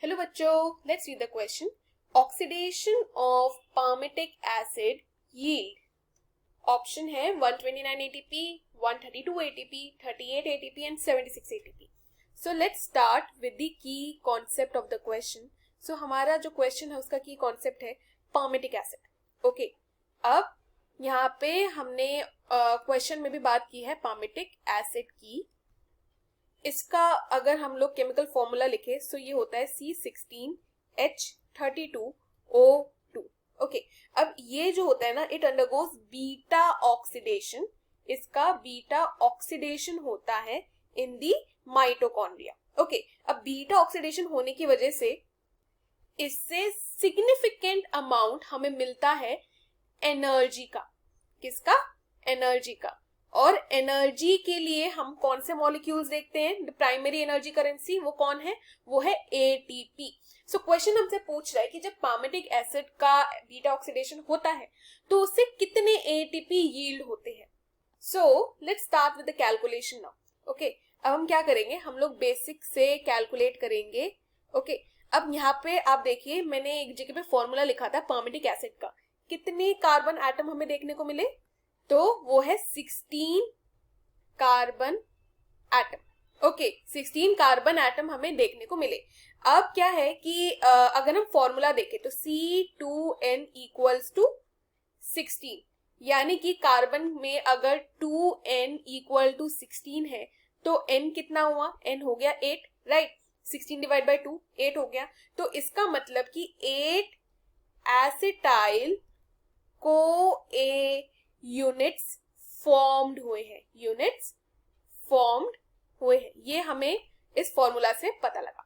Hello बच्चों, let's read the question. Oxidation of palmitic acid yield. Option है 129 ATP, 132 ATP, 38 ATP and 76 ATP. So let's start with the key concept of the question. सो हमारा जो question है उसका की concept है palmitic acid. Okay, अब यहाँ पे हमने क्वेश्चन में भी बात की है palmitic एसिड की. इसका अगर हम लोग केमिकल फॉर्मूला लिखे सो ये होता है C16H32O2. ओके, अब ये जो होता है ना, इट अंडरगोज बीटा ऑक्सीडेशन. इसका बीटा ऑक्सीडेशन होता है इन दी माइटोकॉन्ड्रिया. ओके, अब बीटा ऑक्सीडेशन होने की वजह से इससे सिग्निफिकेंट अमाउंट हमें मिलता है एनर्जी का. किसका? एनर्जी का. और एनर्जी के लिए हम कौन से मॉलिक्यूल्स देखते हैं? प्राइमरी एनर्जी करेंसी वो कौन है? वो है एटीपी. सो क्वेश्चन हमसे पूछ रहा है कि जब palmitic एसिड का बीटा ऑक्सीडेशन होता है तो उससे कितने एटीपी यील्ड होते हैं. सो let's start with the calculation now. Okay, अब हम क्या करेंगे? हम लोग बेसिक से कैलकुलेट करेंगे. ओके, अब यहाँ पे आप देखिए, मैंने एक जगह पे फॉर्मूला लिखा था palmitic एसिड का. कितने कार्बन एटम हमें देखने को मिले? तो वो है 16 carbon atom. Okay, 16 carbon atom हमें देखने को मिले. अब क्या है कि अगर हम फॉर्मूला देखें तो C2N इक्वल्स टू 16, यानी कि कार्बन में अगर 2N इक्वल टू 16 है तो N कितना हुआ? N हो गया 8, राइट? 16 डिवाइड बाई 2 8 हो गया. तो इसका मतलब कि 8 acetyl co a units formed हुए हैं. यूनिट्स फॉर्म्ड हुए हैं, ये हमें इस फॉर्मूला से पता लगा.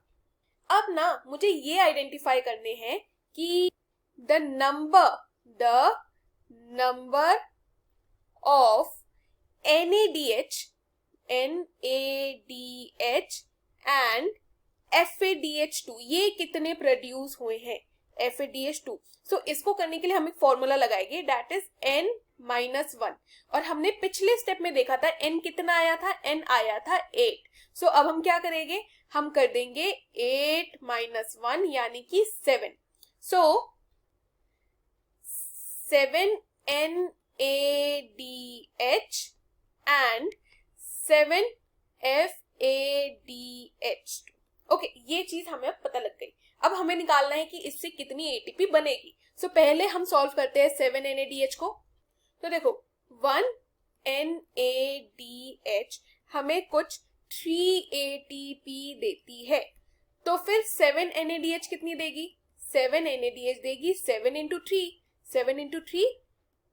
अब ना मुझे ये आइडेंटिफाई करने हैं कि the number of NADH and FADH2 ये कितने प्रोड्यूस हुए हैं. FADH2. सो इसको करने के लिए हम एक फॉर्मूला लगाएंगे, दैट इज N-1. और हमने पिछले स्टेप में देखा था N कितना आया था? N आया था 8. सो अब हम क्या करेंगे? हम कर देंगे 8 - 1 यानी कि 7. सो 7 NADH एंड 7 FADH2. ओके, ये चीज हमें अब पता लग गई. अब हमें निकालना है कि इससे कितनी एटीपी बनेगी. सो पहले हम सॉल्व करते हैं 7 NADH को. तो देखो 1 NADH हमें कुछ 3 ATP देती है. तो फिर 7 NADH कितनी देगी? 7 NADH देगी 7 into 3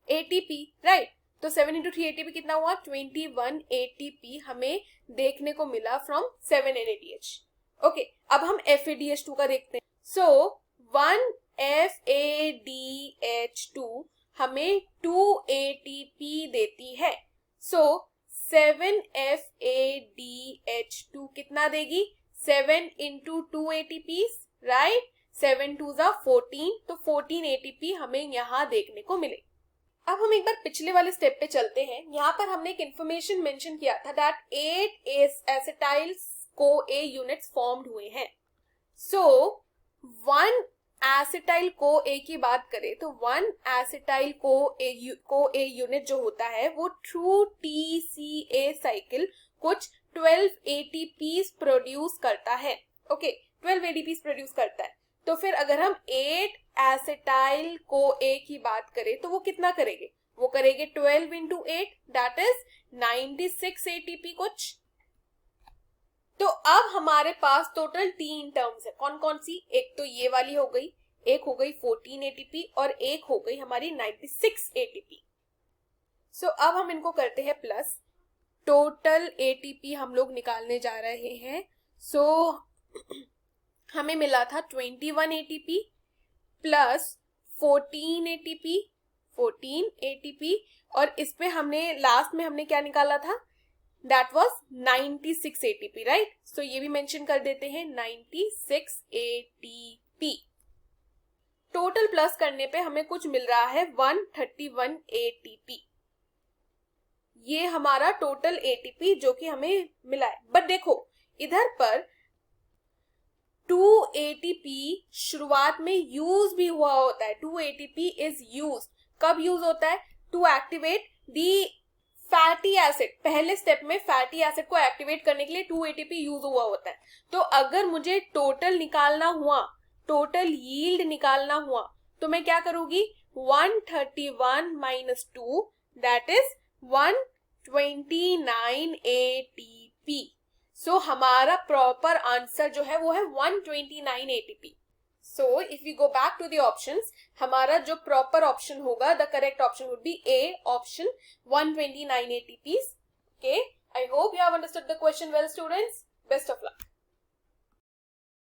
ATP, राइट? तो 7 into 3 ATP कितना हुआ? 21 ATP हमें देखने को मिला फ्रॉम 7 NADH. ओके, अब हम FADH2 का देखते हैं. सो 1 FADH2 हमें 2 ATP देती है. सो 7 FADH2 कितना देगी? 7 into 2 ATPs, right? 7 2s are 14, तो 14 ATP हमें यहाँ देखने को मिले. अब हम एक बार पिछले वाले स्टेप पे चलते हैं. यहाँ पर हमने एक इंफॉर्मेशन मेंशन किया था दैट 8 एसिटाइल्स को ए यूनिट्स फॉर्म्ड हुए हैं. सो 1 एसिटाइल को ए की बात करें तो 1 एसिटाइल को ए यूनिट जो होता है वो थ्रू TCA साइकिल कुछ 12 ATPs प्रोड्यूस करता है. ओके, 12 ATPs प्रोड्यूस करता है. तो फिर अगर हम 8 एसिटाइल को ए की बात करें तो वो कितना करेंगे? वो करेंगे 12 into 8, दैट इज 96 ATP कुछ. तो अब हमारे पास टोटल 3 टर्म्स है. कौन कौन सी? एक तो ये वाली हो गई, एक हो गई 14 ATP और एक हो गई हमारी 96 ATP. सो अब हम इनको करते हैं प्लस. टोटल ATP हम लोग निकालने जा रहे हैं. सो हमें मिला था 21 ATP प्लस 14 ATP और इस पे हमने लास्ट में हमने क्या निकाला था? That was 96 ATP, right? So ये भी मेंशन कर देते हैं 96 ATP. टोटल प्लस करने पे हमें कुछ मिल रहा है 131 ATP. ये हमारा टोटल ATP जो कि हमें मिला है. बट देखो इधर पर 2 ATP शुरुआत में यूज भी हुआ होता है. 2 ATP इज यूज. कब यूज होता है? To activate the fatty acid. पहले स्टेप में फैटी एसिड को एक्टिवेट करने के लिए 2 ATP यूज हुआ होता है. तो अगर मुझे टोटल निकालना हुआ, टोटल यील्ड निकालना हुआ, तो मैं क्या करूंगी? 131 माइनस 2 दैट इज 129 ATP. सो हमारा प्रॉपर आंसर जो है वो है 129 ATP. So if we go back to the options, हमारा जो proper option होगा, the correct option would be A option 129 ATPs. Okay, I hope you have understood the question well, students. Best of luck.